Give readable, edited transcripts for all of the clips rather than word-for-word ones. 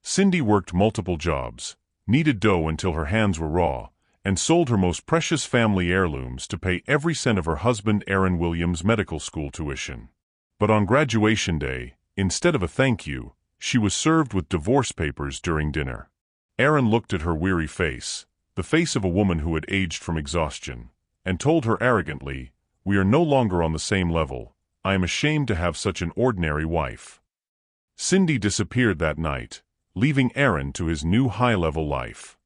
Cindy worked multiple jobs, kneaded dough until her hands were raw, and sold her most precious family heirlooms to pay every cent of her husband Aaron Williams' medical school tuition. But on graduation day, instead of a thank you, she was served with divorce papers during dinner. Aaron looked at her weary face, the face of a woman who had aged from exhaustion, and told her arrogantly, "We are no longer on the same level. I am ashamed to have such an ordinary wife." Cindy disappeared that night, leaving Aaron to his new high-level life.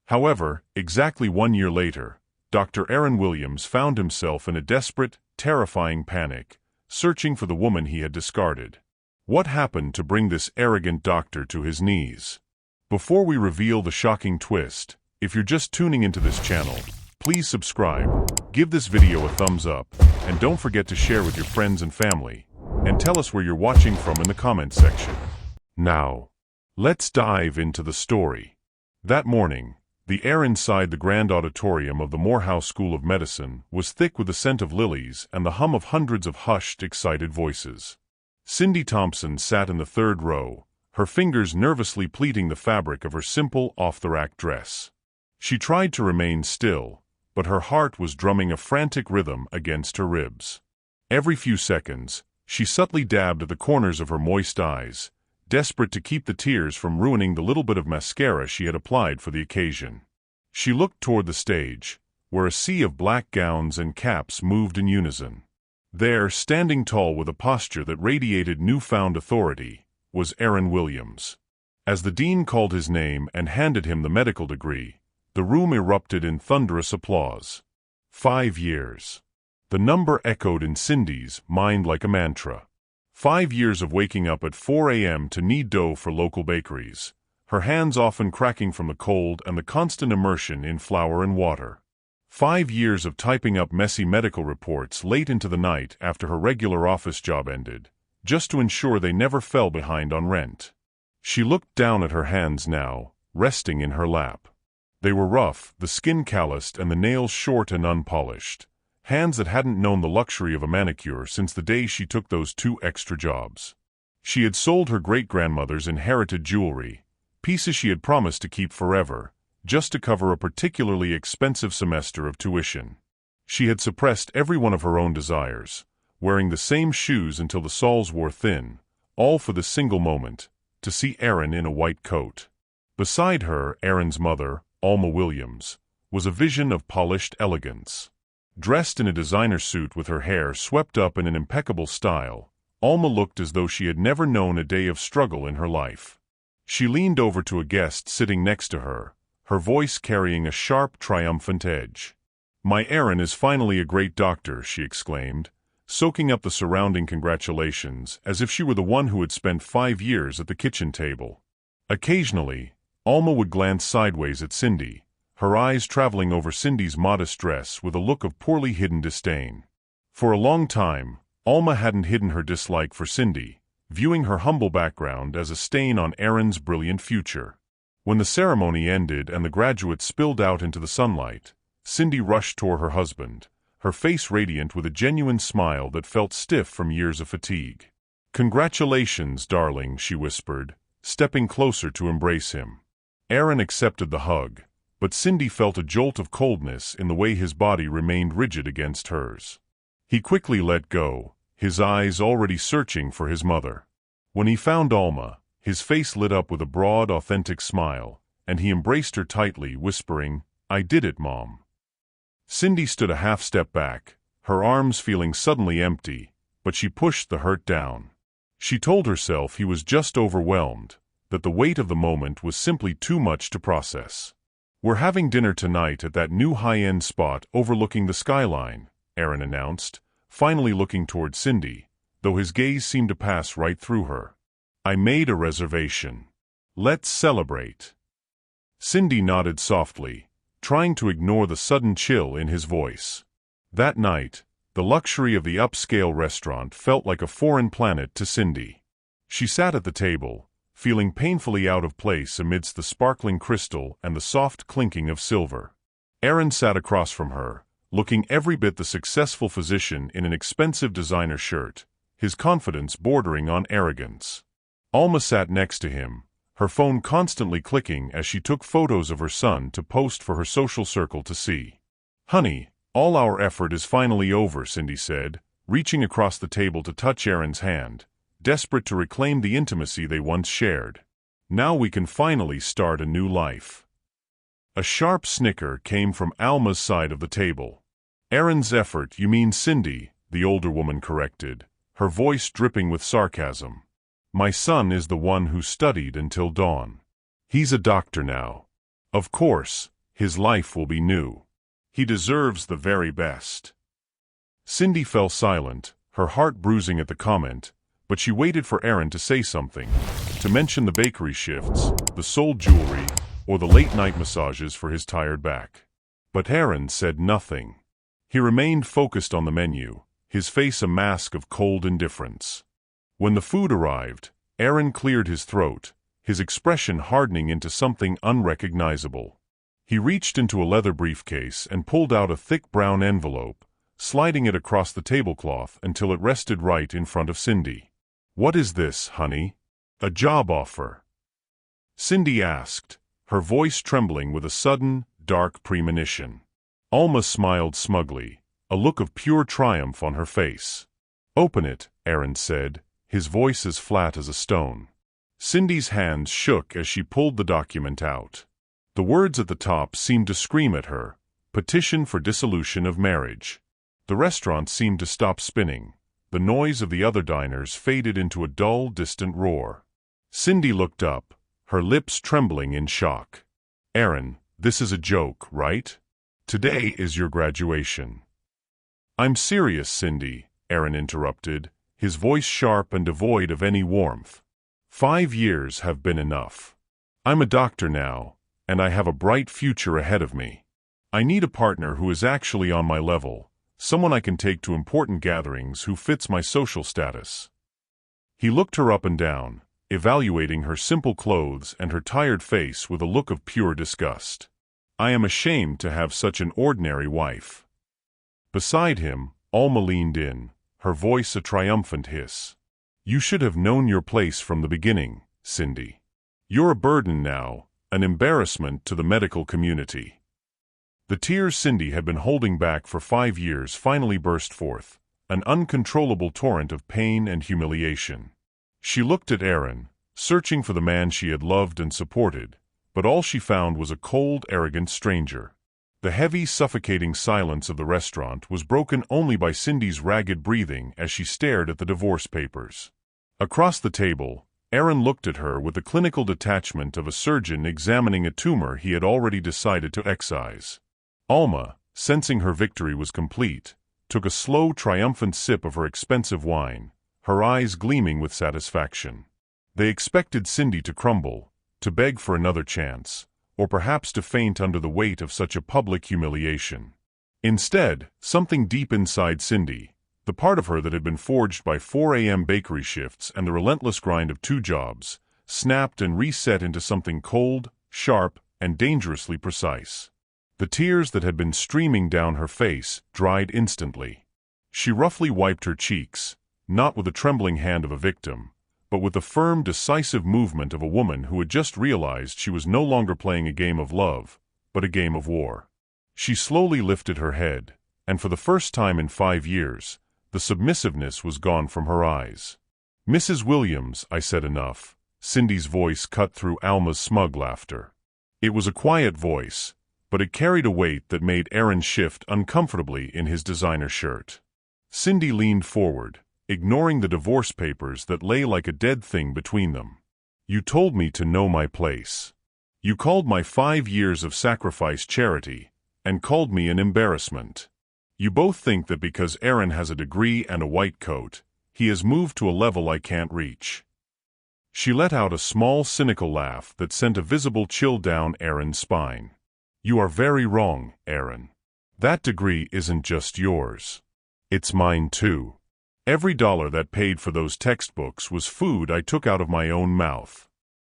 However, exactly 1 year later, Dr. Aaron Williams found himself in a desperate, terrifying panic, searching for the woman he had discarded. What happened to bring this arrogant doctor to his knees? Before we reveal the shocking twist, if you're just tuning into this channel, please subscribe, give this video a thumbs up, and don't forget to share with your friends and family, and tell us where you're watching from in the comments section. Now, let's dive into the story. That morning, the air inside the grand auditorium of the Morehouse School of Medicine was thick with the scent of lilies and the hum of hundreds of hushed, excited voices. Cindy Thompson sat in the third row, her fingers nervously pleating the fabric of her simple, off-the-rack dress. She tried to remain still, but her heart was drumming a frantic rhythm against her ribs. Every few seconds, she subtly dabbed at the corners of her moist eyes, desperate to keep the tears from ruining the little bit of mascara she had applied for the occasion. She looked toward the stage, where a sea of black gowns and caps moved in unison. There, standing tall with a posture that radiated newfound authority, was Aaron Williams. As the dean called his name and handed him the medical degree, the room erupted in thunderous applause. 5 years. The number echoed in Cindy's mind like a mantra. 5 years of waking up at 4 a.m. to knead dough for local bakeries, her hands often cracking from the cold and the constant immersion in flour and water. 5 years of typing up messy medical reports late into the night after her regular office job ended, just to ensure they never fell behind on rent. She looked down at her hands now, resting in her lap. They were rough, the skin calloused and the nails short and unpolished. Hands that hadn't known the luxury of a manicure since the day she took those 2 extra jobs. She had sold her great-grandmother's inherited jewelry, pieces she had promised to keep forever, just to cover a particularly expensive semester of tuition. She had suppressed every one of her own desires, wearing the same shoes until the soles wore thin, all for the single moment, to see Aaron in a white coat. Beside her, Aaron's mother, Alma Williams, was a vision of polished elegance. Dressed in a designer suit with her hair swept up in an impeccable style, Alma looked as though she had never known a day of struggle in her life. She leaned over to a guest sitting next to her, her voice carrying a sharp, triumphant edge. "My Aaron is finally a great doctor," she exclaimed, soaking up the surrounding congratulations as if she were the one who had spent 5 years at the kitchen table. Occasionally, Alma would glance sideways at Cindy, her eyes traveling over Cindy's modest dress with a look of poorly hidden disdain. For a long time, Alma hadn't hidden her dislike for Cindy, viewing her humble background as a stain on Aaron's brilliant future. When the ceremony ended and the graduates spilled out into the sunlight, Cindy rushed toward her husband, her face radiant with a genuine smile that felt stiff from years of fatigue. "Congratulations, darling," she whispered, stepping closer to embrace him. Aaron accepted the hug, but Cindy felt a jolt of coldness in the way his body remained rigid against hers. He quickly let go, his eyes already searching for his mother. When he found Alma, his face lit up with a broad, authentic smile, and he embraced her tightly, whispering, "I did it, Mom." Cindy stood a half step back, her arms feeling suddenly empty, but she pushed the hurt down. She told herself he was just overwhelmed, that the weight of the moment was simply too much to process. "We're having dinner tonight at that new high-end spot overlooking the skyline," Aaron announced, finally looking toward Cindy, though his gaze seemed to pass right through her. "I made a reservation. Let's celebrate." Cindy nodded softly, trying to ignore the sudden chill in his voice. That night, the luxury of the upscale restaurant felt like a foreign planet to Cindy. She sat at the table, feeling painfully out of place amidst the sparkling crystal and the soft clinking of silver. Aaron sat across from her, looking every bit the successful physician in an expensive designer shirt, his confidence bordering on arrogance. Alma sat next to him, her phone constantly clicking as she took photos of her son to post for her social circle to see. "Honey, all our effort is finally over," Cindy said, reaching across the table to touch Aaron's hand, desperate to reclaim the intimacy they once shared. "Now we can finally start a new life." A sharp snicker came from Alma's side of the table. "Aaron's effort, you mean Cindy," the older woman corrected, her voice dripping with sarcasm. "My son is the one who studied until dawn. He's a doctor now. Of course, his life will be new. He deserves the very best." Cindy fell silent, her heart bruising at the comment, but she waited for Aaron to say something, to mention the bakery shifts, the sold jewelry, or the late-night massages for his tired back. But Aaron said nothing. He remained focused on the menu, his face a mask of cold indifference. When the food arrived, Aaron cleared his throat, his expression hardening into something unrecognizable. He reached into a leather briefcase and pulled out a thick brown envelope, sliding it across the tablecloth until it rested right in front of Cindy. "What is this, honey?" "A job offer," Cindy asked, her voice trembling with a sudden, dark premonition. Alma smiled smugly, a look of pure triumph on her face. "Open it," Aaron said, his voice as flat as a stone. Cindy's hands shook as she pulled the document out. The words at the top seemed to scream at her, "Petition for dissolution of marriage." The restaurant seemed to stop spinning. The noise of the other diners faded into a dull, distant roar. Cindy looked up, her lips trembling in shock. "Aaron, this is a joke, right? Today is your graduation." "I'm serious, Cindy," Aaron interrupted, his voice sharp and devoid of any warmth. 5 years have been enough. I'm a doctor now, and I have a bright future ahead of me. I need a partner who is actually on my level, someone I can take to important gatherings who fits my social status." He looked her up and down, evaluating her simple clothes and her tired face with a look of pure disgust. "I am ashamed to have such an ordinary wife." Beside him, Alma leaned in, her voice a triumphant hiss. "You should have known your place from the beginning, Cindy. You're a burden now, an embarrassment to the medical community." The tears Cindy had been holding back for 5 years finally burst forth, an uncontrollable torrent of pain and humiliation. She looked at Aaron, searching for the man she had loved and supported, but all she found was a cold, arrogant stranger. The heavy, suffocating silence of the restaurant was broken only by Cindy's ragged breathing as she stared at the divorce papers. Across the table, Aaron looked at her with the clinical detachment of a surgeon examining a tumor he had already decided to excise. Alma, sensing her victory was complete, took a slow, triumphant sip of her expensive wine, her eyes gleaming with satisfaction. They expected Cindy to crumble, to beg for another chance, or perhaps to faint under the weight of such a public humiliation. Instead, something deep inside Cindy, the part of her that had been forged by 4 a.m. bakery shifts and the relentless grind of 2 jobs, snapped and reset into something cold, sharp, and dangerously precise. The tears that had been streaming down her face dried instantly. She roughly wiped her cheeks, not with the trembling hand of a victim, but with the firm, decisive movement of a woman who had just realized she was no longer playing a game of love, but a game of war. She slowly lifted her head, and for the first time in 5 years, the submissiveness was gone from her eyes. "Mrs. Williams, I said enough," Cindy's voice cut through Alma's smug laughter. It was a quiet voice, but it carried a weight that made Aaron shift uncomfortably in his designer shirt. Cindy leaned forward, ignoring the divorce papers that lay like a dead thing between them. "You told me to know my place. You called my 5 years of sacrifice charity, and called me an embarrassment. You both think that because Aaron has a degree and a white coat, he has moved to a level I can't reach." She let out a small, cynical laugh that sent a visible chill down Aaron's spine. "You are very wrong, Aaron. That degree isn't just yours. It's mine too. Every dollar that paid for those textbooks was food I took out of my own mouth.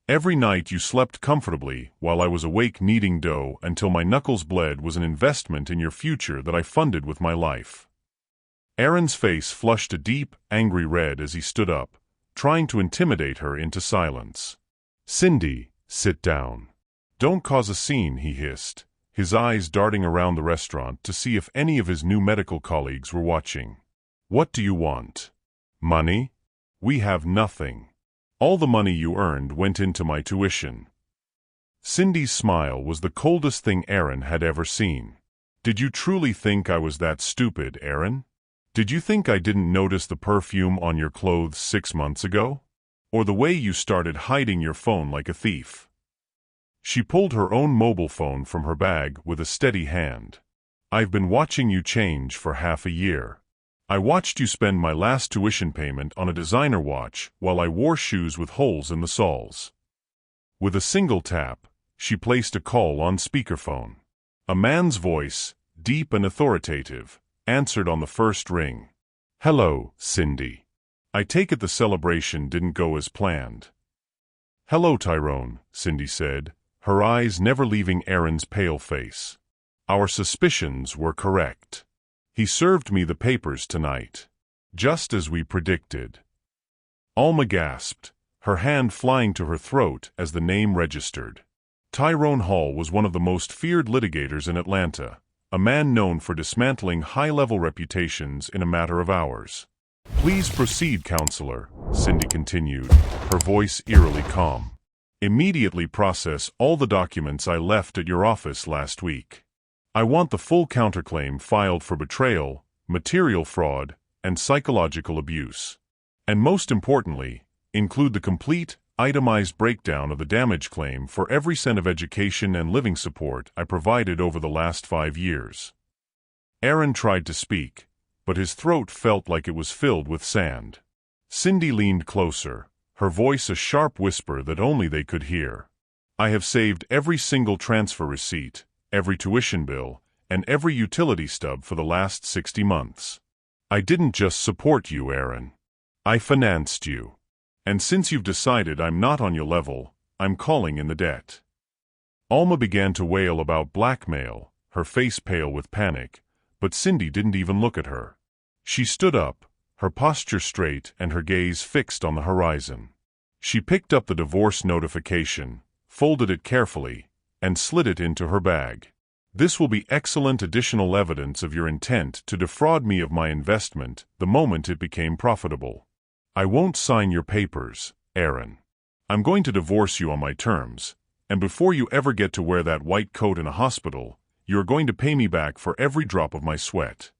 Every night you slept comfortably while I was awake kneading dough until my knuckles bled was an investment in your future that I funded with my life." Aaron's face flushed a deep, angry red as he stood up, trying to intimidate her into silence. "Cindy, sit down. Don't cause a scene," he hissed, his eyes darting around the restaurant to see if any of his new medical colleagues were watching. "What do you want? Money? We have nothing. All the money you earned went into my tuition." Cindy's smile was the coldest thing Aaron had ever seen. "Did you truly think I was that stupid, Aaron? Did you think I didn't notice the perfume on your clothes 6 months ago? Or the way you started hiding your phone like a thief?" She pulled her own mobile phone from her bag with a steady hand. "I've been watching you change for half a year. I watched you spend my last tuition payment on a designer watch while I wore shoes with holes in the soles." With a single tap, she placed a call on speakerphone. A man's voice, deep and authoritative, answered on the first ring. "Hello, Cindy. I take it the celebration didn't go as planned." "Hello, Tyrone," Cindy said, her eyes never leaving Aaron's pale face. "Our suspicions were correct. He served me the papers tonight, just as we predicted." Alma gasped, her hand flying to her throat as the name registered. Tyrone Hall was one of the most feared litigators in Atlanta, a man known for dismantling high-level reputations in a matter of hours. "Please proceed, counselor," Cindy continued, her voice eerily calm. "Immediately process all the documents I left at your office last week. I want the full counterclaim filed for betrayal, material fraud, and psychological abuse. And most importantly, include the complete, itemized breakdown of the damage claim for every cent of education and living support I provided over the last 5 years." Aaron tried to speak, but his throat felt like it was filled with sand. Cindy leaned closer, her voice a sharp whisper that only they could hear. "I have saved every single transfer receipt, every tuition bill, and every utility stub for the last 60 months. I didn't just support you, Aaron. I financed you. And since you've decided I'm not on your level, I'm calling in the debt." Alma began to wail about blackmail, her face pale with panic, but Cindy didn't even look at her. She stood up, her posture straight and her gaze fixed on the horizon. She picked up the divorce notification, folded it carefully, and slid it into her bag. "This will be excellent additional evidence of your intent to defraud me of my investment the moment it became profitable. I won't sign your papers, Aaron. I'm going to divorce you on my terms, and before you ever get to wear that white coat in a hospital, you are going to pay me back for every drop of my sweat."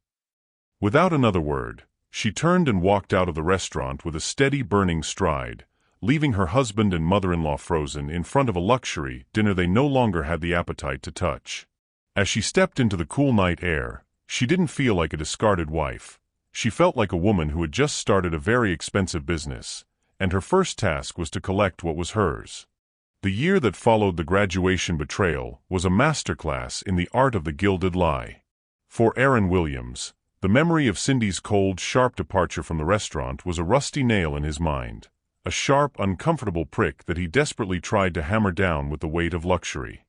Without another word, she turned and walked out of the restaurant with a steady burning stride, leaving her husband and mother-in-law frozen in front of a luxury dinner they no longer had the appetite to touch. As she stepped into the cool night air, she didn't feel like a discarded wife. She felt like a woman who had just started a very expensive business, and her first task was to collect what was hers. The year that followed the graduation betrayal was a masterclass in the art of the gilded lie. For Aaron Williams, the memory of Cindy's cold, sharp departure from the restaurant was a rusty nail in his mind, a sharp, uncomfortable prick that he desperately tried to hammer down with the weight of luxury.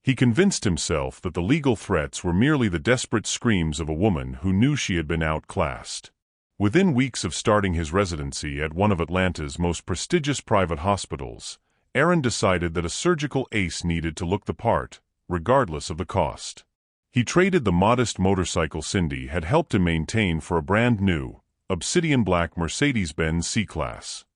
He convinced himself that the legal threats were merely the desperate screams of a woman who knew she had been outclassed. Within weeks of starting his residency at one of Atlanta's most prestigious private hospitals, Aaron decided that a surgical ace needed to look the part, regardless of the cost. He traded the modest motorcycle Cindy had helped him maintain for a brand-new, obsidian black Mercedes-Benz C-Class.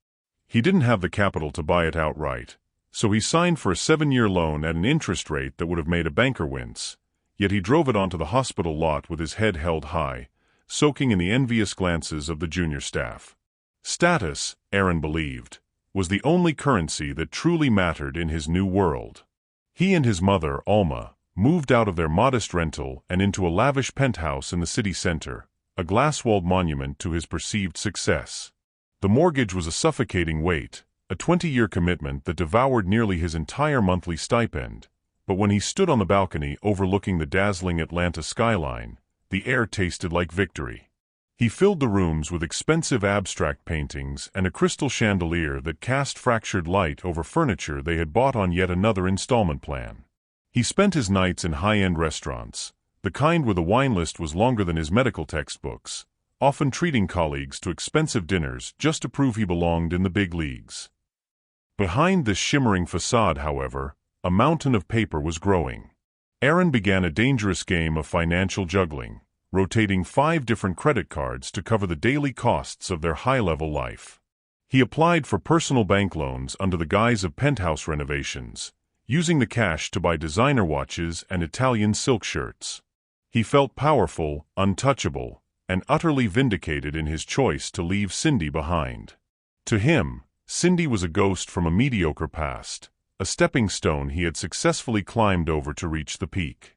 He didn't have the capital to buy it outright, so he signed for a 7-year loan at an interest rate that would have made a banker wince, yet he drove it onto the hospital lot with his head held high, soaking in the envious glances of the junior staff. Status, Aaron believed, was the only currency that truly mattered in his new world. He and his mother, Alma, moved out of their modest rental and into a lavish penthouse in the city center, a glass-walled monument to his perceived success. The mortgage was a suffocating weight, a 20-year commitment that devoured nearly his entire monthly stipend, but when he stood on the balcony overlooking the dazzling Atlanta skyline, the air tasted like victory. He filled the rooms with expensive abstract paintings and a crystal chandelier that cast fractured light over furniture they had bought on yet another installment plan. He spent his nights in high-end restaurants, the kind where the wine list was longer than his medical textbooks, often treating colleagues to expensive dinners just to prove he belonged in the big leagues. Behind this shimmering facade, however, a mountain of paper was growing. Aaron began a dangerous game of financial juggling, rotating 5 different credit cards to cover the daily costs of their high-level life. He applied for personal bank loans under the guise of penthouse renovations, using the cash to buy designer watches and Italian silk shirts. He felt powerful, untouchable, and utterly vindicated in his choice to leave Cindy behind. To him, Cindy was a ghost from a mediocre past, a stepping stone he had successfully climbed over to reach the peak.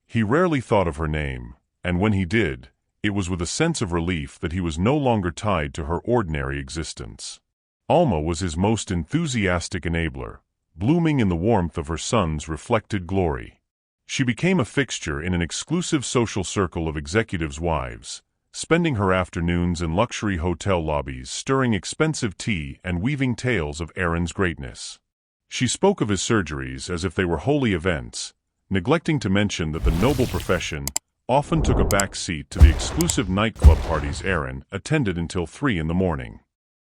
He rarely thought of her name, and when he did, it was with a sense of relief that he was no longer tied to her ordinary existence. Alma was his most enthusiastic enabler, blooming in the warmth of her son's reflected glory. She became a fixture in an exclusive social circle of executives' wives, spending her afternoons in luxury hotel lobbies stirring expensive tea and weaving tales of Aaron's greatness. She spoke of his surgeries as if they were holy events, neglecting to mention that the noble profession often took a back seat to the exclusive nightclub parties Aaron attended until 3 in the morning.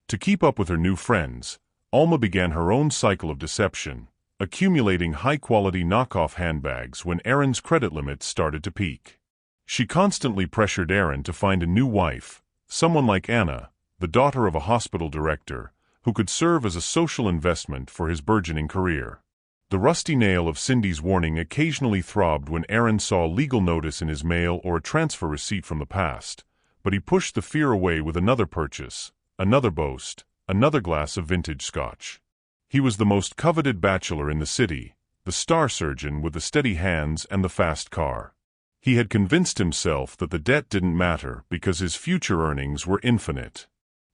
To keep up with her new friends, Alma began her own cycle of deception, accumulating high-quality knockoff handbags when Aaron's credit limits started to peak. She constantly pressured Aaron to find a new wife, someone like Anna, the daughter of a hospital director, who could serve as a social investment for his burgeoning career. The rusty nail of Cindy's warning occasionally throbbed when Aaron saw a legal notice in his mail or a transfer receipt from the past, but he pushed the fear away with another purchase, another boast, another glass of vintage scotch. He was the most coveted bachelor in the city, the star surgeon with the steady hands and the fast car. He had convinced himself that the debt didn't matter because his future earnings were infinite.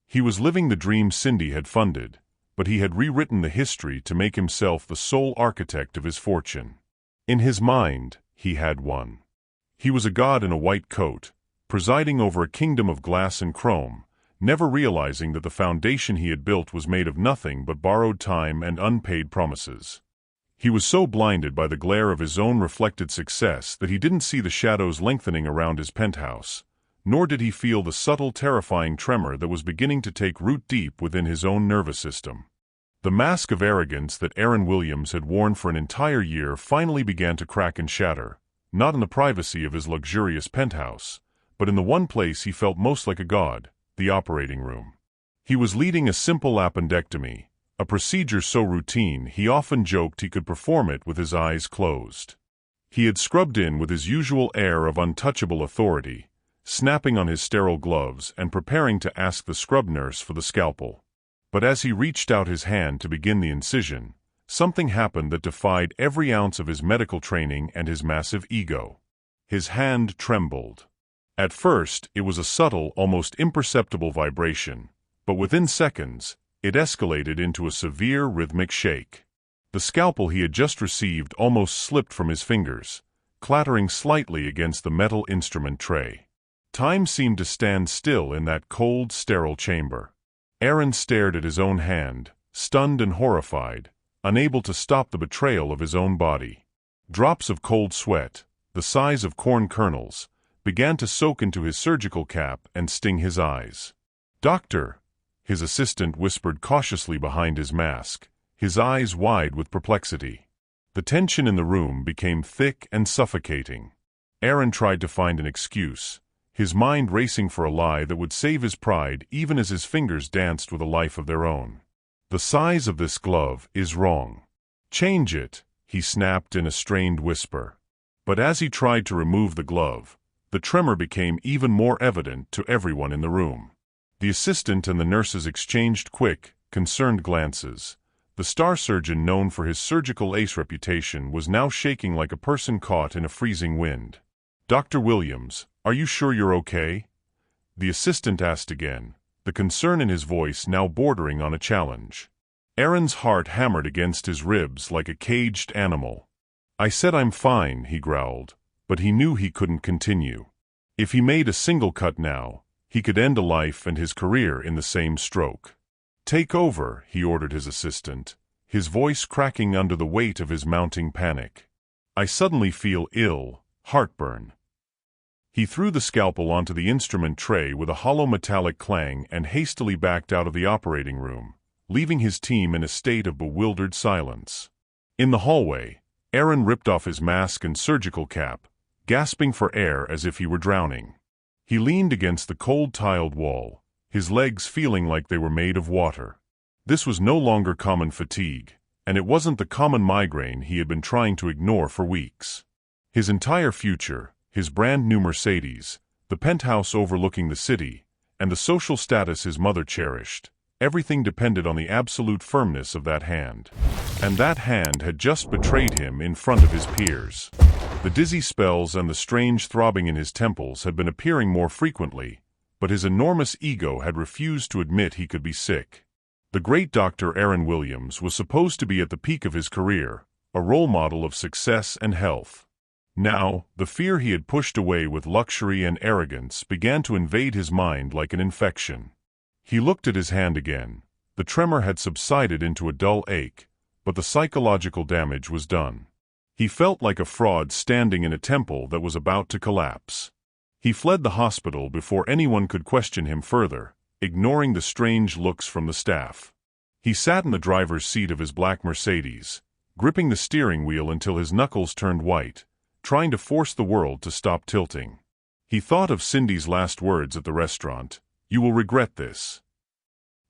He was living the dream Cindy had funded, but he had rewritten the history to make himself the sole architect of his fortune. In his mind, he had won. He was a god in a white coat, presiding over a kingdom of glass and chrome, never realizing that the foundation he had built was made of nothing but borrowed time and unpaid promises. He was so blinded by the glare of his own reflected success that he didn't see the shadows lengthening around his penthouse, nor did he feel the subtle, terrifying tremor that was beginning to take root deep within his own nervous system. The mask of arrogance that Aaron Williams had worn for an entire year finally began to crack and shatter, not in the privacy of his luxurious penthouse, but in the one place he felt most like a god, the operating room. He was leading a simple appendectomy, a procedure so routine he often joked he could perform it with his eyes closed. He had scrubbed in with his usual air of untouchable authority, snapping on his sterile gloves and preparing to ask the scrub nurse for the scalpel. But as he reached out his hand to begin the incision, something happened that defied every ounce of his medical training and his massive ego. His hand trembled. At first, it was a subtle, almost imperceptible vibration, but within seconds, it escalated into a severe rhythmic shake. The scalpel he had just received almost slipped from his fingers, clattering slightly against the metal instrument tray. Time seemed to stand still in that cold, sterile chamber. Aaron stared at his own hand, stunned and horrified, unable to stop the betrayal of his own body. Drops of cold sweat, the size of corn kernels, began to soak into his surgical cap and sting his eyes. "Doctor," his assistant whispered cautiously behind his mask, his eyes wide with perplexity. The tension in the room became thick and suffocating. Aaron tried to find an excuse, his mind racing for a lie that would save his pride even as his fingers danced with a life of their own. "The size of this glove is wrong. Change it," he snapped in a strained whisper. But as he tried to remove the glove, the tremor became even more evident to everyone in the room. The assistant and the nurses exchanged quick, concerned glances. The star surgeon known for his surgical ace reputation was now shaking like a person caught in a freezing wind. "Dr. Williams, are you sure you're okay?" The assistant asked again, the concern in his voice now bordering on a challenge. Aaron's heart hammered against his ribs like a caged animal. "I said I'm fine," he growled, but he knew he couldn't continue. If he made a single cut now, he could end a life and his career in the same stroke. "Take over," he ordered his assistant, his voice cracking under the weight of his mounting panic. "I suddenly feel ill, heartburn." He threw the scalpel onto the instrument tray with a hollow metallic clang and hastily backed out of the operating room, leaving his team in a state of bewildered silence. In the hallway, Aaron ripped off his mask and surgical cap, gasping for air as if he were drowning. He leaned against the cold tiled wall, his legs feeling like they were made of water. This was no longer common fatigue, and it wasn't the common migraine he had been trying to ignore for weeks. His entire future, his brand-new Mercedes, the penthouse overlooking the city, and the social status his mother cherished, everything depended on the absolute firmness of that hand. And that hand had just betrayed him in front of his peers. The dizzy spells and the strange throbbing in his temples had been appearing more frequently, but his enormous ego had refused to admit he could be sick. The great Dr. Aaron Williams was supposed to be at the peak of his career, a role model of success and health. Now, the fear he had pushed away with luxury and arrogance began to invade his mind like an infection. He looked at his hand again. The tremor had subsided into a dull ache, but the psychological damage was done. He felt like a fraud standing in a temple that was about to collapse. He fled the hospital before anyone could question him further, ignoring the strange looks from the staff. He sat in the driver's seat of his black Mercedes, gripping the steering wheel until his knuckles turned white, trying to force the world to stop tilting. He thought of Cindy's last words at the restaurant, "You will regret this."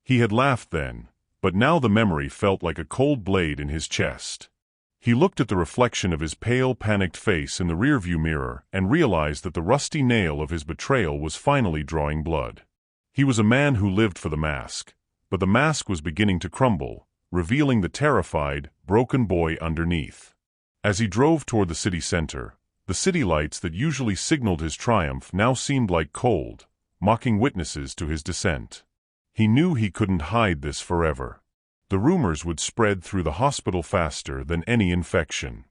He had laughed then, but now the memory felt like a cold blade in his chest. He looked at the reflection of his pale, panicked face in the rearview mirror and realized that the rusty nail of his betrayal was finally drawing blood. He was a man who lived for the mask, but the mask was beginning to crumble, revealing the terrified, broken boy underneath. As he drove toward the city center, the city lights that usually signaled his triumph now seemed like cold, mocking witnesses to his descent. He knew he couldn't hide this forever. The rumors would spread through the hospital faster than any infection.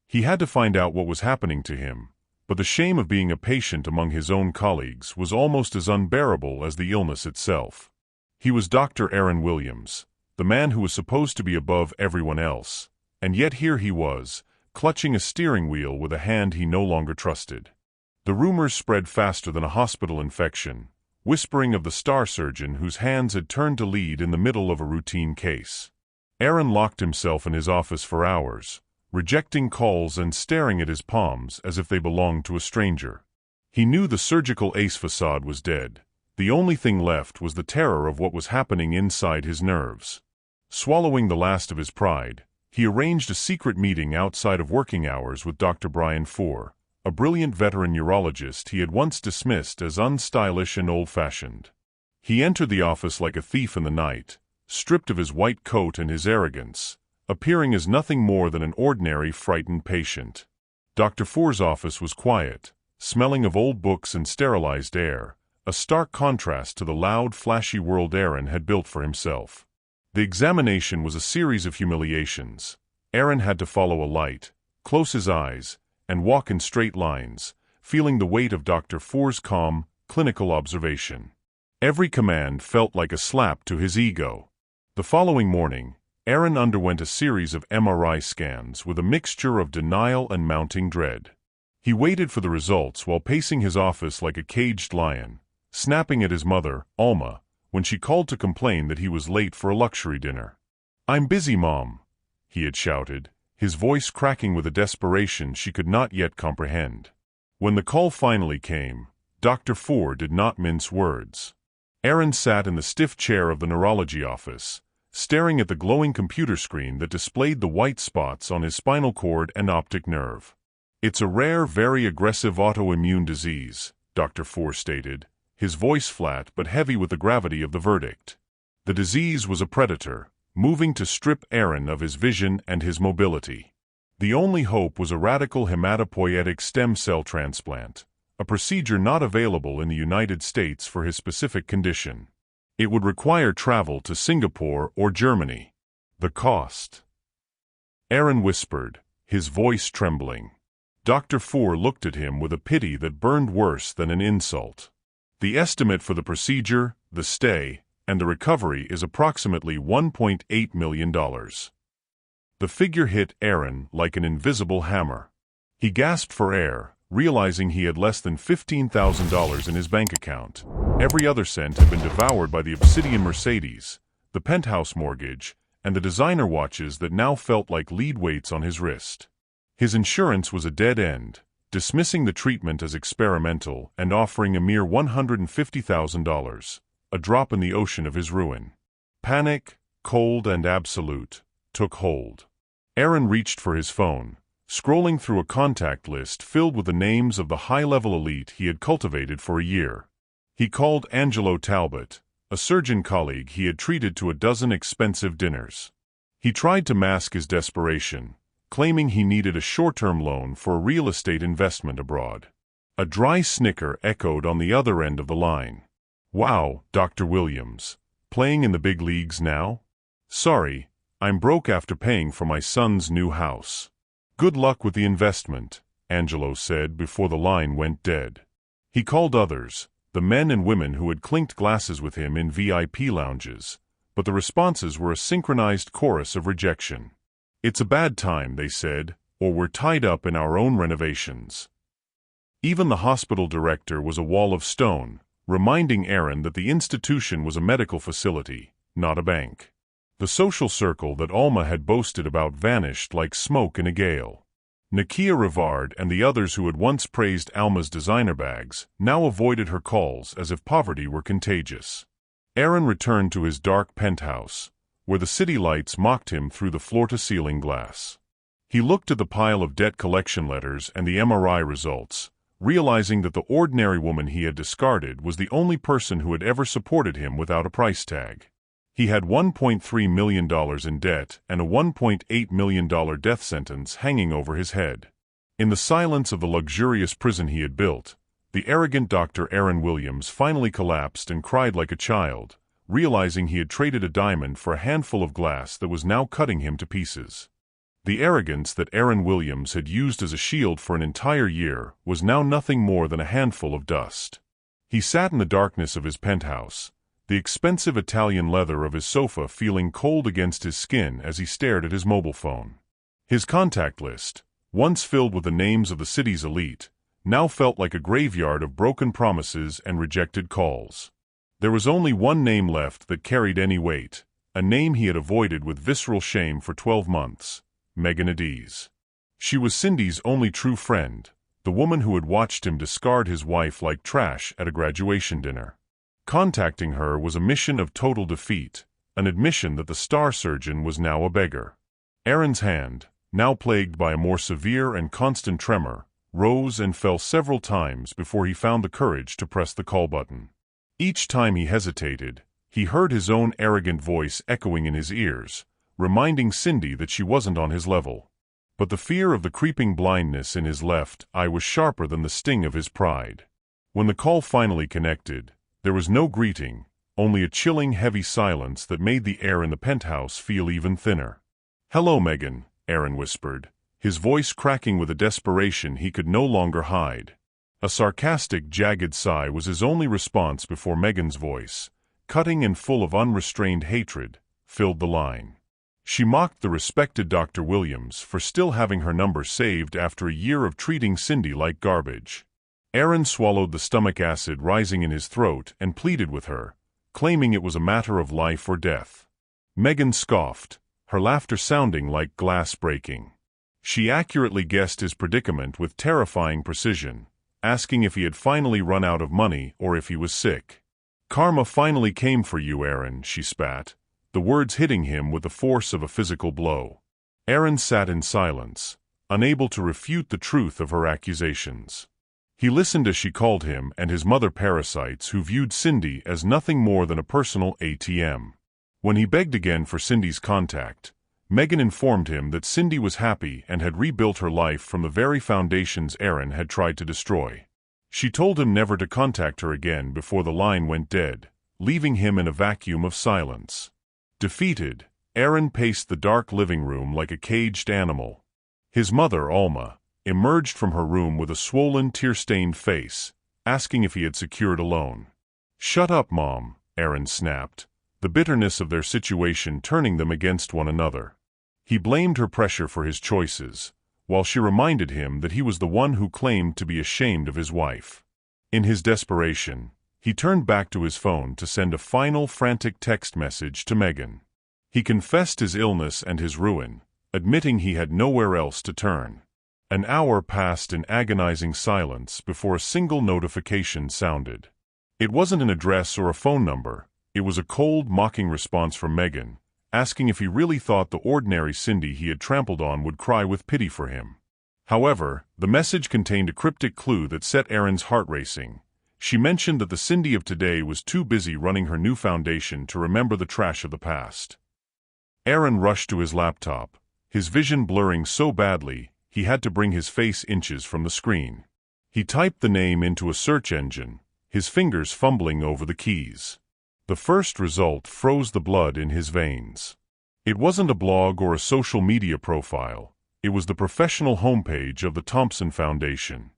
He had to find out what was happening to him, but the shame of being a patient among his own colleagues was almost as unbearable as the illness itself. He was Dr. Aaron Williams, the man who was supposed to be above everyone else, and yet here he was, clutching a steering wheel with a hand he no longer trusted. The rumors spread faster than a hospital infection, whispering of the star surgeon whose hands had turned to lead in the middle of a routine case. Aaron locked himself in his office for hours, rejecting calls and staring at his palms as if they belonged to a stranger. He knew the surgical ace facade was dead. The only thing left was the terror of what was happening inside his nerves. Swallowing the last of his pride, he arranged a secret meeting outside of working hours with Dr. Brian Four, a brilliant veteran urologist he had once dismissed as unstylish and old-fashioned. He entered the office like a thief in the night, stripped of his white coat and his arrogance, appearing as nothing more than an ordinary frightened patient. Dr. Four's office was quiet, smelling of old books and sterilized air, a stark contrast to the loud, flashy world Aaron had built for himself. The examination was a series of humiliations. Aaron had to follow a light, close his eyes, and walk in straight lines, feeling the weight of Dr. Four's calm, clinical observation. Every command felt like a slap to his ego. The following morning, Aaron underwent a series of MRI scans with a mixture of denial and mounting dread. He waited for the results while pacing his office like a caged lion, snapping at his mother, Alma, when she called to complain that he was late for a luxury dinner. "I'm busy, Mom," he had shouted, his voice cracking with a desperation she could not yet comprehend. When the call finally came, Dr. Four did not mince words. Aaron sat in the stiff chair of the neurology office, staring at the glowing computer screen that displayed the white spots on his spinal cord and optic nerve. "It's a rare, very aggressive autoimmune disease," Dr. Four stated, his voice flat but heavy with the gravity of the verdict. The disease was a predator, moving to strip Aaron of his vision and his mobility. The only hope was a radical hematopoietic stem cell transplant, a procedure not available in the United States for his specific condition. It would require travel to Singapore or Germany. The cost? Aaron whispered, his voice trembling. Dr. Four looked at him with a pity that burned worse than an insult. "The estimate for the procedure, the stay, and the recovery is approximately $1.8 million. The figure hit Aaron like an invisible hammer. He gasped for air, realizing he had less than $15,000 in his bank account. Every other cent had been devoured by the obsidian Mercedes, the penthouse mortgage, and the designer watches that now felt like lead weights on his wrist. His insurance was a dead end, dismissing the treatment as experimental and offering a mere $150,000, a drop in the ocean of his ruin. Panic, cold and absolute, took hold. Aaron reached for his phone, scrolling through a contact list filled with the names of the high-level elite he had cultivated for a year. He called Angelo Talbot, a surgeon colleague he had treated to a dozen expensive dinners. He tried to mask his desperation, claiming he needed a short-term loan for a real estate investment abroad. A dry snicker echoed on the other end of the line. "Wow, Dr. Williams. Playing in the big leagues now? Sorry, I'm broke after paying for my son's new house." "Good luck with the investment," Angelo said before the line went dead. He called others, the men and women who had clinked glasses with him in VIP lounges, but the responses were a synchronized chorus of rejection. "It's a bad time," they said, "or we're tied up in our own renovations." Even the hospital director was a wall of stone, reminding Aaron that the institution was a medical facility, not a bank. The social circle that Alma had boasted about vanished like smoke in a gale. Nakia Rivard and the others who had once praised Alma's designer bags now avoided her calls as if poverty were contagious. Aaron returned to his dark penthouse, where the city lights mocked him through the floor-to-ceiling glass. He looked at the pile of debt collection letters and the MRI results, realizing that the ordinary woman he had discarded was the only person who had ever supported him without a price tag. He had $1.3 million in debt and a $1.8 million death sentence hanging over his head. In the silence of the luxurious prison he had built, the arrogant Dr. Aaron Williams finally collapsed and cried like a child, realizing he had traded a diamond for a handful of glass that was now cutting him to pieces. The arrogance that Aaron Williams had used as a shield for an entire year was now nothing more than a handful of dust. He sat in the darkness of his penthouse, the expensive Italian leather of his sofa feeling cold against his skin as he stared at his mobile phone. His contact list, once filled with the names of the city's elite, now felt like a graveyard of broken promises and rejected calls. There was only one name left that carried any weight, a name he had avoided with visceral shame for 12 months, Megan Adiz. She was Cindy's only true friend, the woman who had watched him discard his wife like trash at a graduation dinner. Contacting her was a mission of total defeat, an admission that the star surgeon was now a beggar. Aaron's hand, now plagued by a more severe and constant tremor, rose and fell several times before he found the courage to press the call button. Each time he hesitated, he heard his own arrogant voice echoing in his ears, reminding Cindy that she wasn't on his level. But the fear of the creeping blindness in his left eye was sharper than the sting of his pride. When the call finally connected, there was no greeting, only a chilling, heavy silence that made the air in the penthouse feel even thinner. "Hello, Megan," Aaron whispered, his voice cracking with a desperation he could no longer hide. A sarcastic, jagged sigh was his only response before Megan's voice, cutting and full of unrestrained hatred, filled the line. She mocked the respected Dr. Williams for still having her number saved after a year of treating Cindy like garbage. Aaron swallowed the stomach acid rising in his throat and pleaded with her, claiming it was a matter of life or death. Megan scoffed, her laughter sounding like glass breaking. She accurately guessed his predicament with terrifying precision, asking if he had finally run out of money or if he was sick. "Karma finally came for you, Aaron," she spat, the words hitting him with the force of a physical blow. Aaron sat in silence, unable to refute the truth of her accusations. He listened as she called him and his mother parasites who viewed Cindy as nothing more than a personal ATM. When he begged again for Cindy's contact, Megan informed him that Cindy was happy and had rebuilt her life from the very foundations Aaron had tried to destroy. She told him never to contact her again before the line went dead, leaving him in a vacuum of silence. Defeated, Aaron paced the dark living room like a caged animal. His mother, Alma, emerged from her room with a swollen, tear-stained face, asking if he had secured a loan. "Shut up, Mom," Aaron snapped, the bitterness of their situation turning them against one another. He blamed her pressure for his choices, while she reminded him that he was the one who claimed to be ashamed of his wife. In his desperation, He turned back to his phone to send a final frantic text message to Megan. He confessed his illness and his ruin, admitting he had nowhere else to turn. An hour passed in agonizing silence before a single notification sounded. It wasn't an address or a phone number. It was a cold, mocking response from Megan, asking if he really thought the ordinary Cindy he had trampled on would cry with pity for him. However, the message contained a cryptic clue that set Aaron's heart racing. She mentioned that the Cindy of today was too busy running her new foundation to remember the trash of the past. Aaron rushed to his laptop, his vision blurring so badly he had to bring his face inches from the screen. He typed the name into a search engine, his fingers fumbling over the keys. The first result froze the blood in his veins. It wasn't a blog or a social media profile. It was the professional homepage of the Thompson Foundation.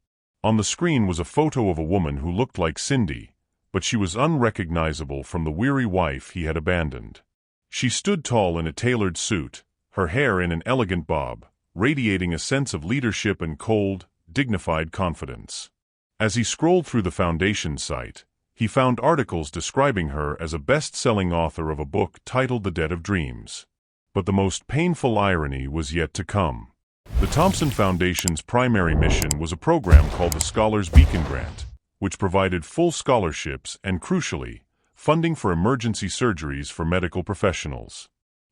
On the screen was a photo of a woman who looked like Cindy, but she was unrecognizable from the weary wife he had abandoned. She stood tall in a tailored suit, her hair in an elegant bob, radiating a sense of leadership and cold, dignified confidence. As he scrolled through the foundation site, he found articles describing her as a best-selling author of a book titled The Debt of Dreams. But the most painful irony was yet to come. The Thompson Foundation's primary mission was a program called the Scholars Beacon Grant, which provided full scholarships and, crucially, funding for emergency surgeries for medical professionals.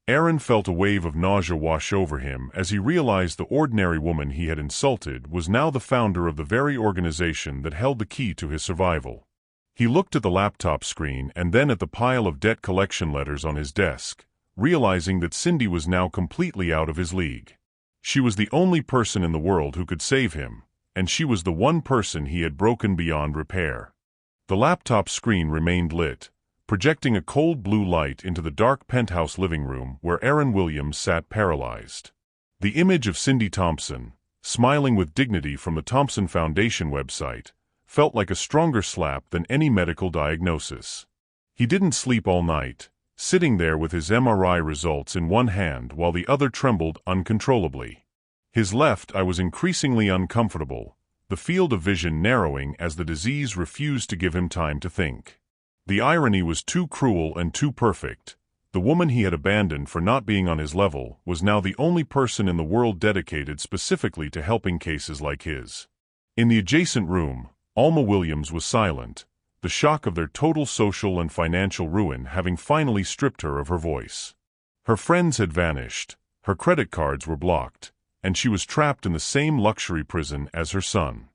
Aaron felt a wave of nausea wash over him as he realized the ordinary woman he had insulted was now the founder of the very organization that held the key to his survival. He looked at the laptop screen and then at the pile of debt collection letters on his desk, realizing that Cindy was now completely out of his league. She was the only person in the world who could save him, and she was the one person he had broken beyond repair. The laptop screen remained lit, projecting a cold blue light into the dark penthouse living room where Aaron Williams sat paralyzed. The image of Cindy Thompson, smiling with dignity from the Thompson Foundation website, felt like a stronger slap than any medical diagnosis. He didn't sleep all night, sitting there with his MRI results in one hand while the other trembled uncontrollably. His left eye was increasingly uncomfortable, the field of vision narrowing as the disease refused to give him time to think. The irony was too cruel and too perfect. The woman he had abandoned for not being on his level was now the only person in the world dedicated specifically to helping cases like his. In the adjacent room, Alma Williams was silent, the shock of their total social and financial ruin having finally stripped her of her voice. Her friends had vanished, her credit cards were blocked, and she was trapped in the same luxury prison as her son.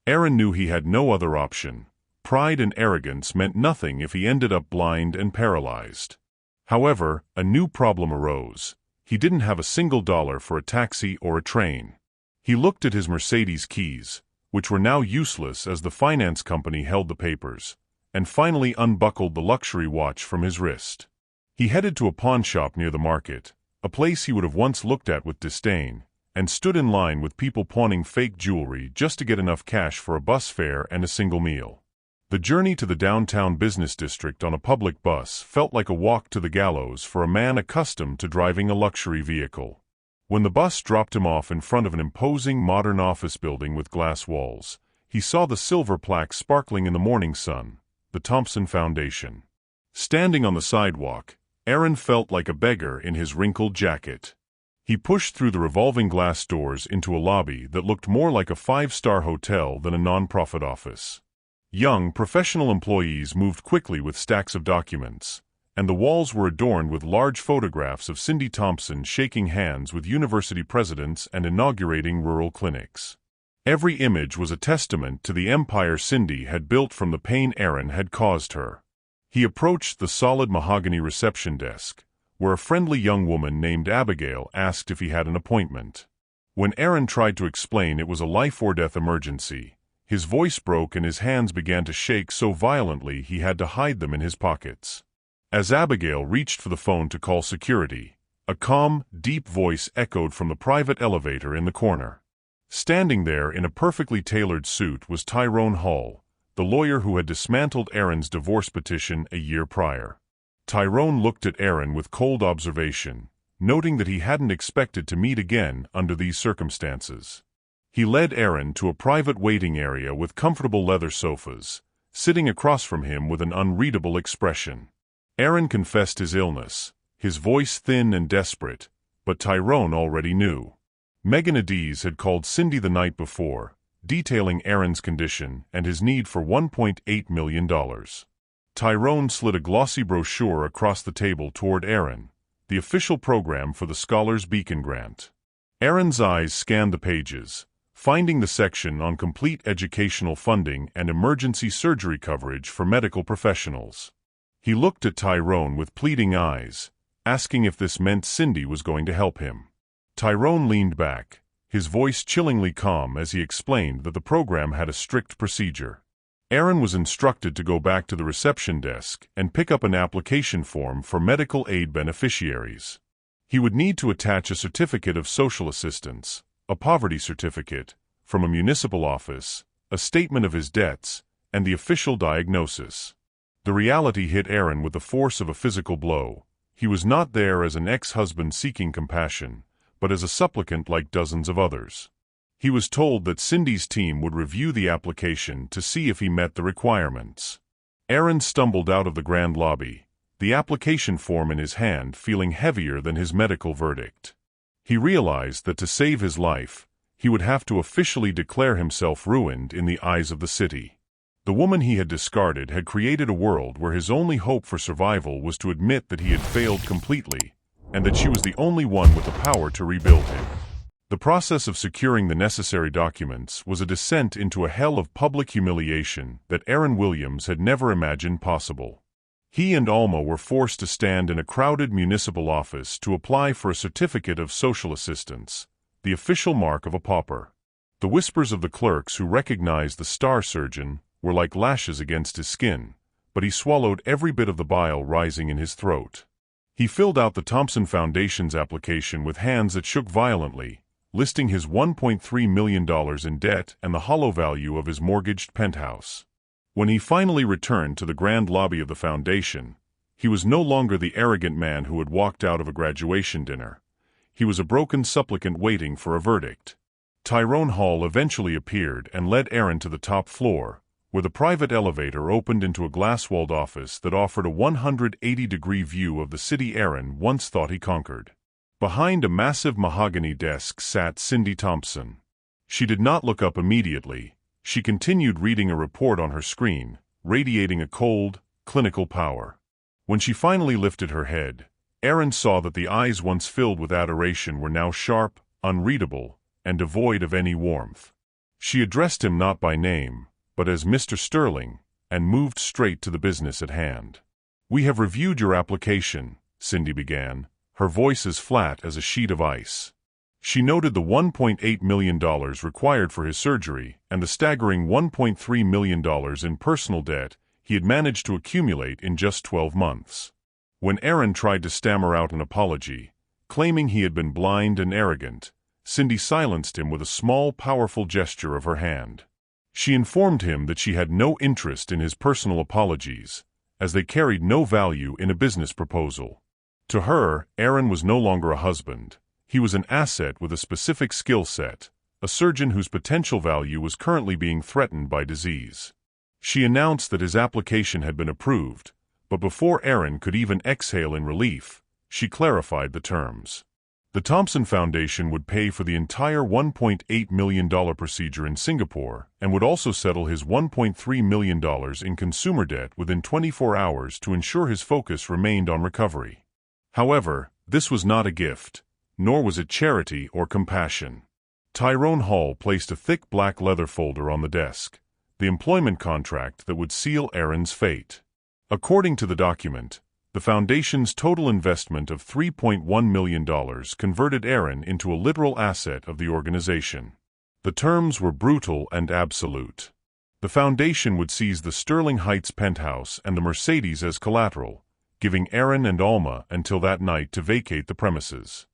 Aaron knew he had no other option. Pride and arrogance meant nothing if he ended up blind and paralyzed. However, a new problem arose. He didn't have a single dollar for a taxi or a train. He looked at his Mercedes keys, which were now useless as the finance company held the papers, and finally unbuckled the luxury watch from his wrist. He headed to a pawn shop near the market, a place he would have once looked at with disdain, and stood in line with people pawning fake jewelry just to get enough cash for a bus fare and a single meal. The journey to the downtown business district on a public bus felt like a walk to the gallows for a man accustomed to driving a luxury vehicle. When the bus dropped him off in front of an imposing modern office building with glass walls, he saw the silver plaque sparkling in the morning sun, the Thompson Foundation. Standing on the sidewalk, Aaron felt like a beggar in his wrinkled jacket. He pushed through the revolving glass doors into a lobby that looked more like a five-star hotel than a non-profit office. Young, professional employees moved quickly with stacks of documents, and the walls were adorned with large photographs of Cindy Thompson shaking hands with university presidents and inaugurating rural clinics. Every image was a testament to the empire Cindy had built from the pain Aaron had caused her. He approached the solid mahogany reception desk, where a friendly young woman named Abigail asked if he had an appointment. When Aaron tried to explain it was a life-or-death emergency, his voice broke and his hands began to shake so violently he had to hide them in his pockets. As Abigail reached for the phone to call security, a calm, deep voice echoed from the private elevator in the corner. Standing there in a perfectly tailored suit was Tyrone Hall, the lawyer who had dismantled Aaron's divorce petition a year prior. Tyrone looked at Aaron with cold observation, noting that he hadn't expected to meet again under these circumstances. He led Aaron to a private waiting area with comfortable leather sofas, sitting across from him with an unreadable expression. Aaron confessed his illness, his voice thin and desperate, but Tyrone already knew. Megan Adiz had called Cindy the night before, detailing Aaron's condition and his need for $1.8 million. Tyrone slid a glossy brochure across the table toward Aaron, the official program for the Scholars Beacon Grant. Aaron's eyes scanned the pages, finding the section on complete educational funding and emergency surgery coverage for medical professionals. He looked at Tyrone with pleading eyes, asking if this meant Cindy was going to help him. Tyrone leaned back, his voice chillingly calm as he explained that the program had a strict procedure. Aaron was instructed to go back to the reception desk and pick up an application form for medical aid beneficiaries. He would need to attach a certificate of social assistance, a poverty certificate, from a municipal office, a statement of his debts, and the official diagnosis. The reality hit Aaron with the force of a physical blow. He was not there as an ex-husband seeking compassion, but as a supplicant like dozens of others. He was told that Cindy's team would review the application to see if he met the requirements. Aaron stumbled out of the grand lobby, the application form in his hand feeling heavier than his medical verdict. He realized that to save his life, he would have to officially declare himself ruined in the eyes of the city. The woman he had discarded had created a world where his only hope for survival was to admit that he had failed completely, and that she was the only one with the power to rebuild him. The process of securing the necessary documents was a descent into a hell of public humiliation that Aaron Williams had never imagined possible. He and Alma were forced to stand in a crowded municipal office to apply for a certificate of social assistance, the official mark of a pauper. The whispers of the clerks who recognized the star surgeon were like lashes against his skin, but he swallowed every bit of the bile rising in his throat. He filled out the Thompson Foundation's application with hands that shook violently, listing his $1.3 million in debt and the hollow value of his mortgaged penthouse. When he finally returned to the grand lobby of the foundation, he was no longer the arrogant man who had walked out of a graduation dinner. He was a broken supplicant waiting for a verdict. Tyrone Hall eventually appeared and led Aaron to the top floor, where the private elevator opened into a glass-walled office that offered a 180-degree view of the city Aaron once thought he conquered. Behind a massive mahogany desk sat Cindy Thompson. She did not look up immediately. She continued reading a report on her screen, radiating a cold, clinical power. When she finally lifted her head, Aaron saw that the eyes once filled with adoration were now sharp, unreadable, and devoid of any warmth. She addressed him not by name, but as Mr. Sterling, and moved straight to the business at hand. "We have reviewed your application," Cindy began, her voice as flat as a sheet of ice. She noted the $1.8 million required for his surgery and the staggering $1.3 million in personal debt he had managed to accumulate in just 12 months. When Aaron tried to stammer out an apology, claiming he had been blind and arrogant, Cindy silenced him with a small, powerful gesture of her hand. She informed him that she had no interest in his personal apologies, as they carried no value in a business proposal. To her, Aaron was no longer a husband. He was an asset with a specific skill set, a surgeon whose potential value was currently being threatened by disease. She announced that his application had been approved, but before Aaron could even exhale in relief, she clarified the terms. The Thompson Foundation would pay for the entire $1.8 million procedure in Singapore and would also settle his $1.3 million in consumer debt within 24 hours to ensure his focus remained on recovery. However, this was not a gift, nor was it charity or compassion. Tyrone Hall placed a thick black leather folder on the desk, the employment contract that would seal Aaron's fate. According to the document, the Foundation's total investment of $3.1 million converted Aaron into a literal asset of the organization. The terms were brutal and absolute. The Foundation would seize the Sterling Heights penthouse and the Mercedes as collateral, giving Aaron and Alma until that night to vacate the premises.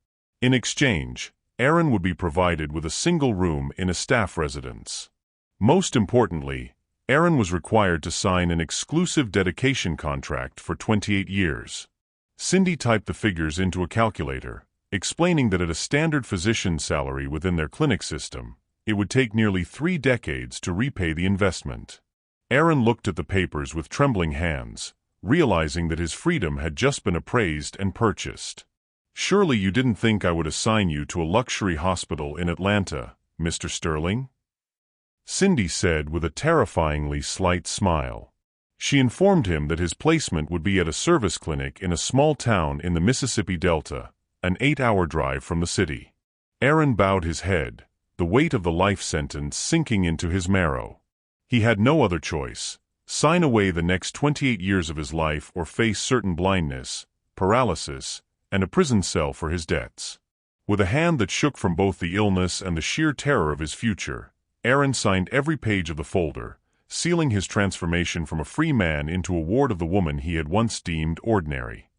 In exchange, Aaron would be provided with a single room in a staff residence. Most importantly, Aaron was required to sign an exclusive dedication contract for 28 years. Cindy typed the figures into a calculator, explaining that at a standard physician's salary within their clinic system, it would take nearly 3 decades to repay the investment. Aaron looked at the papers with trembling hands, realizing that his freedom had just been appraised and purchased. "Surely you didn't think I would assign you to a luxury hospital in Atlanta, Mr. Sterling?" Cindy said with a terrifyingly slight smile. She informed him that his placement would be at a service clinic in a small town in the Mississippi Delta, an 8-hour drive from the city. Aaron bowed his head, the weight of the life sentence sinking into his marrow. He had no other choice: sign away the next 28 years of his life or face certain blindness, paralysis, and a prison cell for his debts. With a hand that shook from both the illness and the sheer terror of his future, Aaron signed every page of the folder, sealing his transformation from a free man into a ward of the woman he had once deemed ordinary.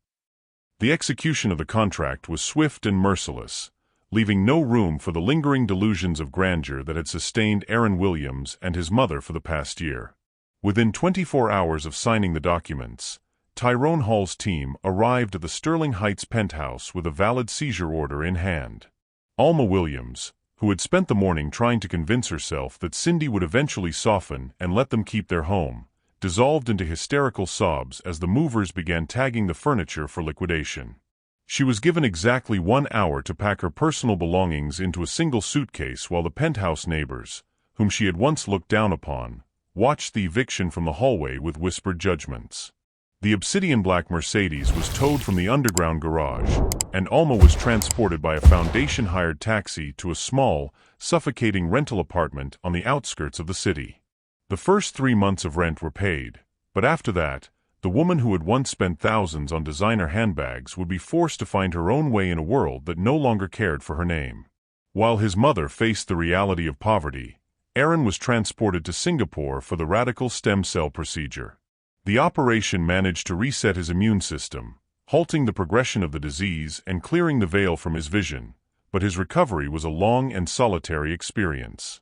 The execution of the contract was swift and merciless, leaving no room for the lingering delusions of grandeur that had sustained Aaron Williams and his mother for the past year. Within 24 hours of signing the documents, Tyrone Hall's team arrived at the Sterling Heights penthouse with a valid seizure order in hand. Alma Williams, who had spent the morning trying to convince herself that Cindy would eventually soften and let them keep their home, dissolved into hysterical sobs as the movers began tagging the furniture for liquidation. She was given exactly 1 hour to pack her personal belongings into a single suitcase while the penthouse neighbors, whom she had once looked down upon, watched the eviction from the hallway with whispered judgments. The obsidian-black Mercedes was towed from the underground garage, and Alma was transported by a Foundation-hired taxi to a small, suffocating rental apartment on the outskirts of the city. The first 3 months of rent were paid, but after that, the woman who had once spent thousands on designer handbags would be forced to find her own way in a world that no longer cared for her name. While his mother faced the reality of poverty, Aaron was transported to Singapore for the radical stem cell procedure. The operation managed to reset his immune system, halting the progression of the disease and clearing the veil from his vision, but his recovery was a long and solitary experience.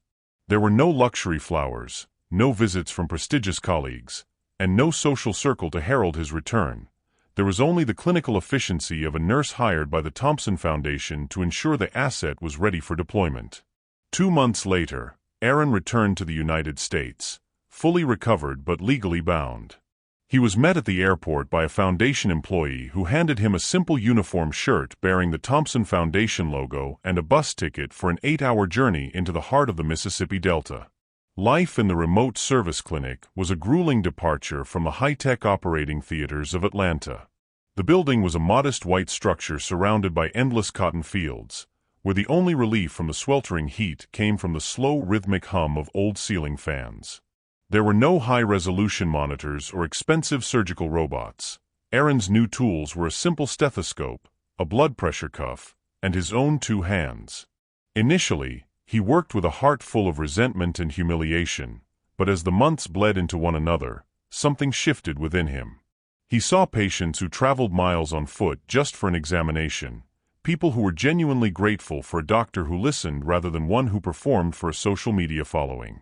There were no luxury flowers, no visits from prestigious colleagues, and no social circle to herald his return. There was only the clinical efficiency of a nurse hired by the Thompson Foundation to ensure the asset was ready for deployment. 2 months later, Aaron returned to the United States, fully recovered but legally bound. He was met at the airport by a Foundation employee who handed him a simple uniform shirt bearing the Thompson Foundation logo and a bus ticket for an 8-hour journey into the heart of the Mississippi Delta. Life in the remote service clinic was a grueling departure from the high-tech operating theaters of Atlanta. The building was a modest white structure surrounded by endless cotton fields, where the only relief from the sweltering heat came from the slow rhythmic hum of old ceiling fans. There were no high-resolution monitors or expensive surgical robots. Aaron's new tools were a simple stethoscope, a blood pressure cuff, and his own 2 hands. Initially, he worked with a heart full of resentment and humiliation, but as the months bled into one another, something shifted within him. He saw patients who traveled miles on foot just for an examination, people who were genuinely grateful for a doctor who listened rather than one who performed for a social media following.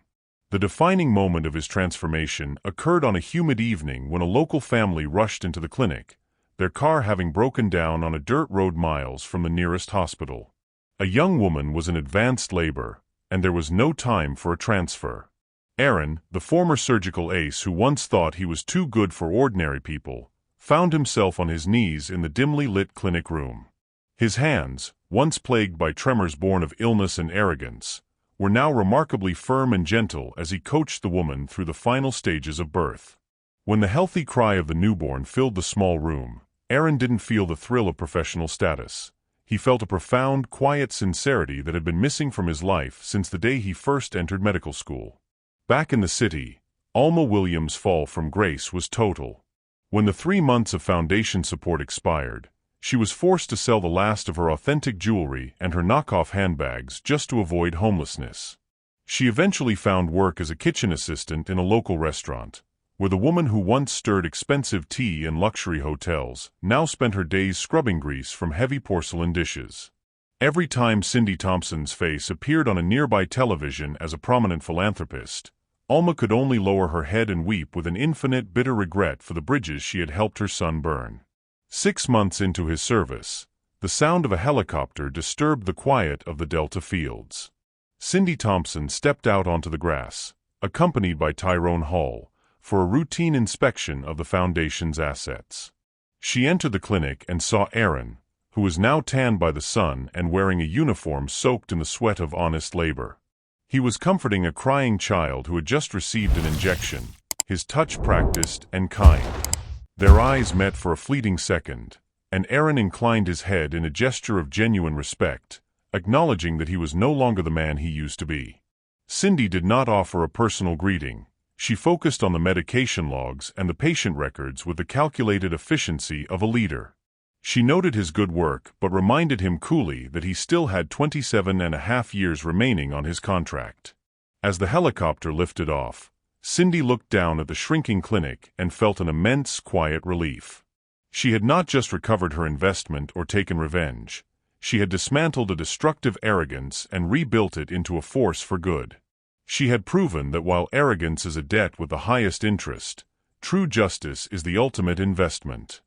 The defining moment of his transformation occurred on a humid evening when a local family rushed into the clinic, their car having broken down on a dirt road miles from the nearest hospital. A young woman was in advanced labor, and there was no time for a transfer. Aaron, the former surgical ace who once thought he was too good for ordinary people, found himself on his knees in the dimly lit clinic room. His hands, once plagued by tremors born of illness and arrogance, were now remarkably firm and gentle as he coached the woman through the final stages of birth. When the healthy cry of the newborn filled the small room, Aaron didn't feel the thrill of professional status. He felt a profound, quiet sincerity that had been missing from his life since the day he first entered medical school. Back in the city, Alma Williams' fall from grace was total. When the 3 months of Foundation support expired, she was forced to sell the last of her authentic jewelry and her knockoff handbags just to avoid homelessness. She eventually found work as a kitchen assistant in a local restaurant, where the woman who once stirred expensive tea in luxury hotels now spent her days scrubbing grease from heavy porcelain dishes. Every time Cindy Thompson's face appeared on a nearby television as a prominent philanthropist, Alma could only lower her head and weep with an infinite bitter regret for the bridges she had helped her son burn. 6 months into his service, the sound of a helicopter disturbed the quiet of the Delta fields. Cindy Thompson stepped out onto the grass, accompanied by Tyrone Hall, for a routine inspection of the foundation's assets. She entered the clinic and saw Aaron, who was now tanned by the sun and wearing a uniform soaked in the sweat of honest labor. He was comforting a crying child who had just received an injection, his touch practiced and kind. Their eyes met for a fleeting second, and Aaron inclined his head in a gesture of genuine respect, acknowledging that he was no longer the man he used to be. Cindy did not offer a personal greeting. She focused on the medication logs and the patient records with the calculated efficiency of a leader. She noted his good work but reminded him coolly that he still had 27.5 years remaining on his contract. As the helicopter lifted off, Cindy looked down at the shrinking clinic and felt an immense, quiet relief. She had not just recovered her investment or taken revenge. She had dismantled a destructive arrogance and rebuilt it into a force for good. She had proven that while arrogance is a debt with the highest interest, true justice is the ultimate investment.